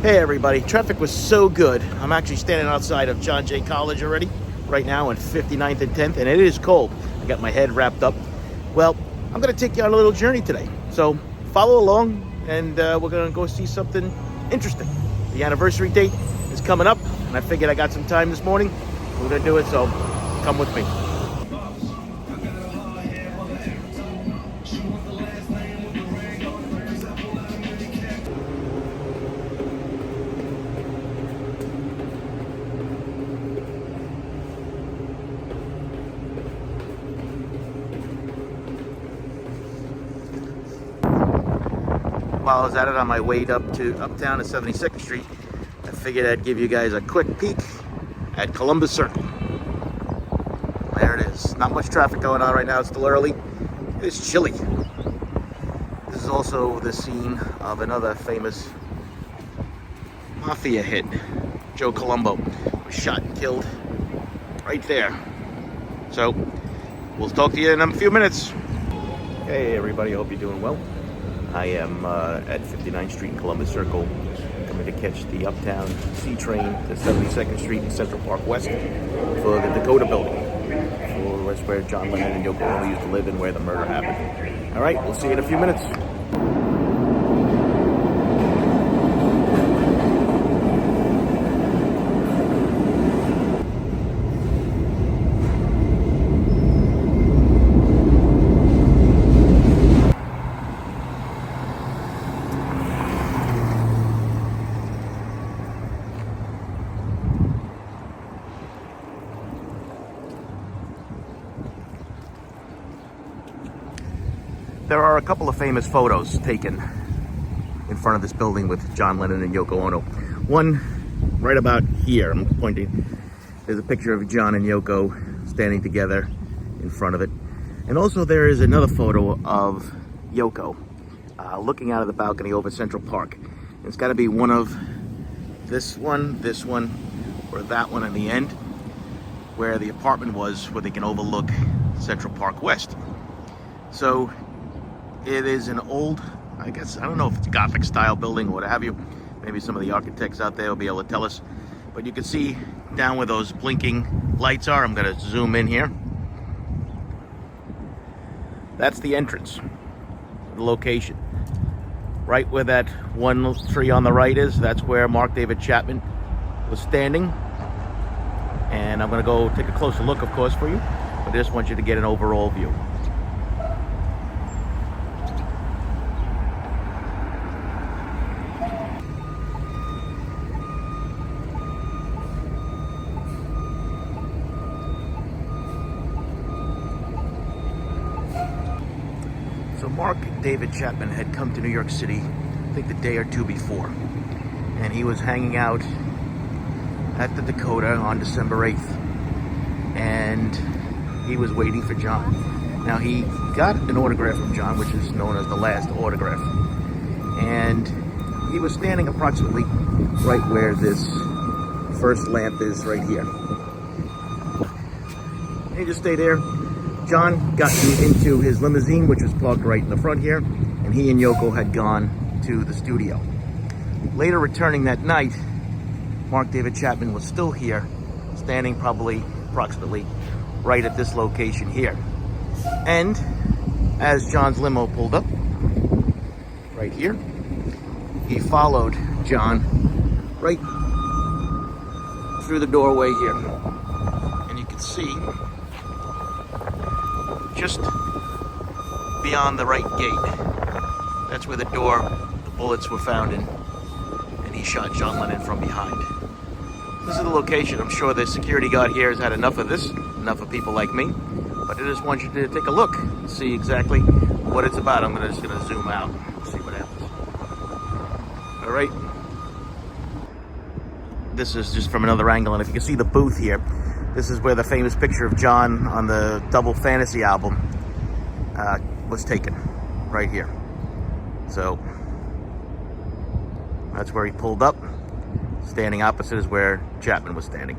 Hey everybody, traffic was so good. I'm actually standing outside of John Jay College already, right now on 59th and 10th, and it is cold. I got my head wrapped up. Well, I'm gonna take you on a little journey today. So follow along and we're gonna go see something interesting. The anniversary date is coming up, and I figured I got some time this morning. We're gonna do it, so come with me. While I was at it on my way up to uptown to 72nd Street, I figured I'd give you guys a quick peek at Columbus Circle. There it is. Not much traffic going on right now. It's still early. It's chilly. This is also the scene of another famous mafia hit. Joe Colombo was shot and killed right there. So we'll talk to you in a few minutes. Hey everybody, I hope you're doing well. I am at 59th Street in Columbus Circle, coming to catch the Uptown C train to 72nd Street in Central Park West for the Dakota Building. That's where John Lennon and Yoko used to live and where the murder happened. All right, we'll see you in a few minutes. There are a couple of famous photos taken in front of this building with John Lennon and Yoko Ono. One right about here, I'm pointing. There's a picture of John and Yoko standing together in front of it. And also there is another photo of Yoko looking out of the balcony over Central Park. It's got to be one of this one, or that one in the end, where the apartment was, where they can overlook Central Park West. So it is an old, I don't know if it's a Gothic style building or what have you. Maybe some of the architects out there will be able to tell us. But you can see down where those blinking lights are. I'm going to zoom in here. That's the entrance, the location. Right where that one tree on the right is, that's where Mark David Chapman was standing. And I'm going to go take a closer look, of course, for you. But I just want you to get an overall view. So Mark David Chapman had come to New York City, I think the day or two before, and he was hanging out at the Dakota on December 8th, and he was waiting for John. Now he got an autograph from John, which is known as the last autograph, and he was standing approximately right where this first lamp is right here. And he just stayed there. John got into his limousine, which was parked right in the front here, and he and Yoko had gone to the studio. Later returning that night, Mark David Chapman was still here, standing approximately right at this location here. And as John's limo pulled up, right here, he followed John right through the doorway here. And you can see just beyond the right gate, that's where the bullets were found in, and he shot John Lennon from behind. This is the location. I'm sure the security guard here has had enough of this, enough of people like me, but I just want you to take a look and see exactly what it's about. I'm just gonna zoom out and see what happens. All right. This is just from another angle, and if you can see the booth here, this is where the famous picture of John on the Double Fantasy album was taken, right here. So that's where he pulled up. Standing opposite is where Chapman was standing.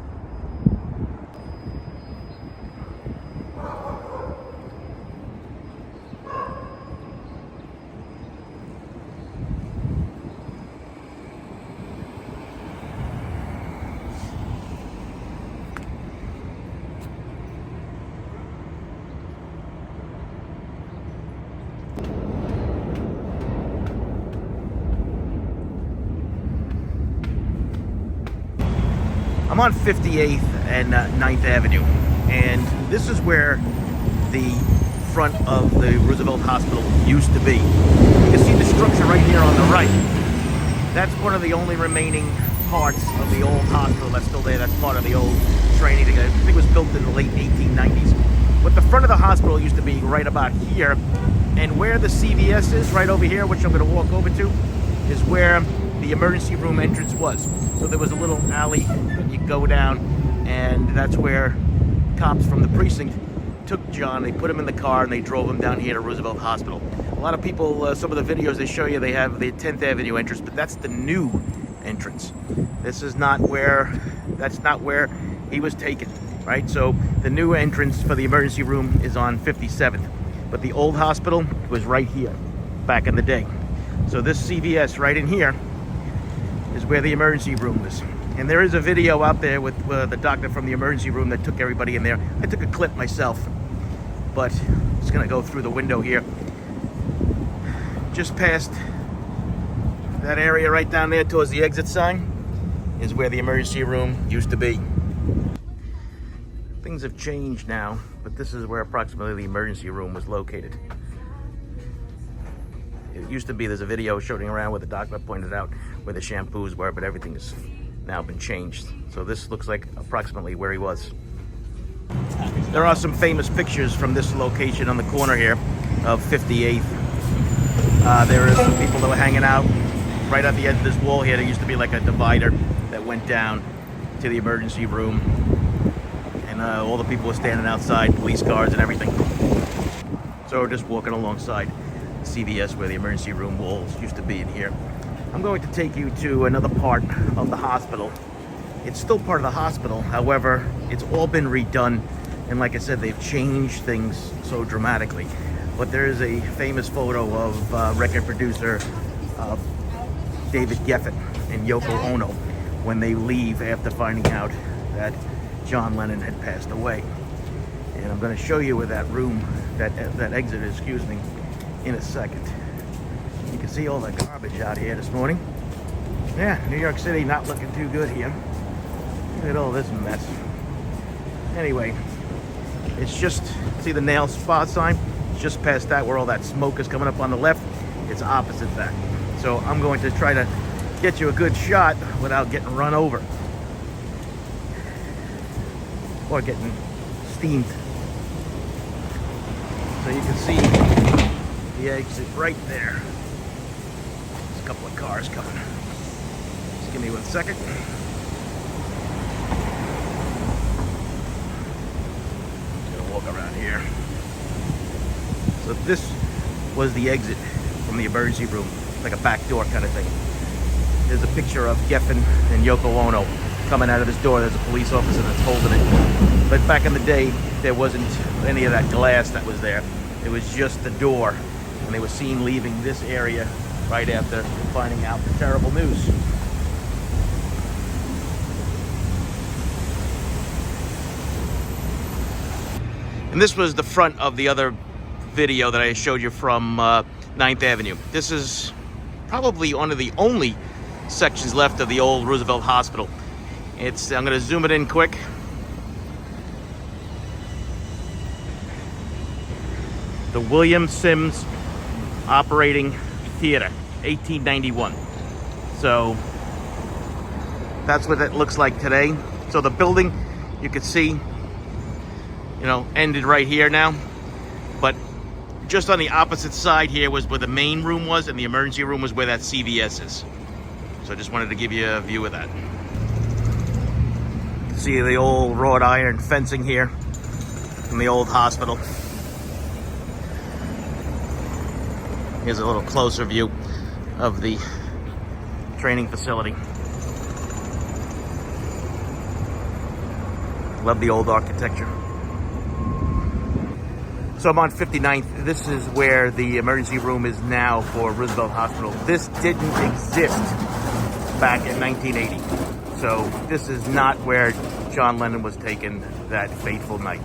I'm on 58th and 9th Avenue, and this is where the front of the Roosevelt Hospital used to be. You can see the structure right here on the right. That's one of the only remaining parts of the old hospital that's still there. That's part of the old training. I think it was built in the late 1890s. But the front of the hospital used to be right about here, and where the CVS is, right over here, which I'm going to walk over to, is where the emergency room entrance was. So there was a little alley that you go down, and that's where cops from the precinct took John. They put him in the car and they drove him down here to Roosevelt Hospital. A lot of people, some of the videos they show you, they have the 10th Avenue entrance, but that's the new entrance. This is not where, that's not where he was taken, right? So the new entrance for the emergency room is on 57th, but the old hospital was right here back in the day. So this CVS right in here is where the emergency room is. And there is a video out there with the doctor from the emergency room that took everybody in there. I took a clip myself, but it's gonna go through the window here. Just past that area right down there towards the exit sign is where the emergency room used to be. Things have changed now, but this is where approximately the emergency room was located. It used to be, there's a video showing around where the doctor pointed out where the shampoos were, but everything has now been changed. So this looks like approximately where he was. There are some famous pictures from this location on the corner here of 58th. There are some people that were hanging out right at the edge of this wall here. There used to be like a divider that went down to the emergency room. And all the people were standing outside, police cars and everything. So we're just walking alongside CVS where the emergency room walls used to be in here. I'm going to take you to another part of the hospital. It's still part of the hospital, however, it's all been redone, and like I said, they've changed things so dramatically. But there is a famous photo of record producer David Chapman and Yoko Ono when they leave after finding out that John Lennon had passed away. And I'm going to show you where that room, that exit is, excuse me, in a second. You can see all the garbage out here this morning. Yeah, New York City not looking too good here. Look at all this mess. Anyway, it's just, see the nail spa sign? It's just past that where all that smoke is coming up on the left. It's opposite that. So I'm going to try to get you a good shot without getting run over. Or getting steamed. So you can see the exit right there. There's a couple of cars coming. Just give me 1 second. Just gonna walk around here. So this was the exit from the emergency room, like a back door kind of thing. There's a picture of Geffen and Yoko Ono coming out of this door. There's a police officer that's holding it. But back in the day, there wasn't any of that glass that was there. It was just the door. And they were seen leaving this area right after finding out the terrible news. And this was the front of the other video that I showed you from 9th Avenue. This is probably one of the only sections left of the old Roosevelt Hospital. I'm going to zoom it in quick. The William Sims Operating Theater, 1891. So that's what it looks like today. So the building, you could see, you know, ended right here now. But just on the opposite side here was where the main room was, and the emergency room was where that CVS is. So I just wanted to give you a view of that. See the old wrought iron fencing here from the old hospital. Here's a little closer view of the training facility. Love the old architecture. So I'm on 59th. This is where the emergency room is now for Roosevelt Hospital. This didn't exist back in 1980. So this is not where John Lennon was taken that fateful night.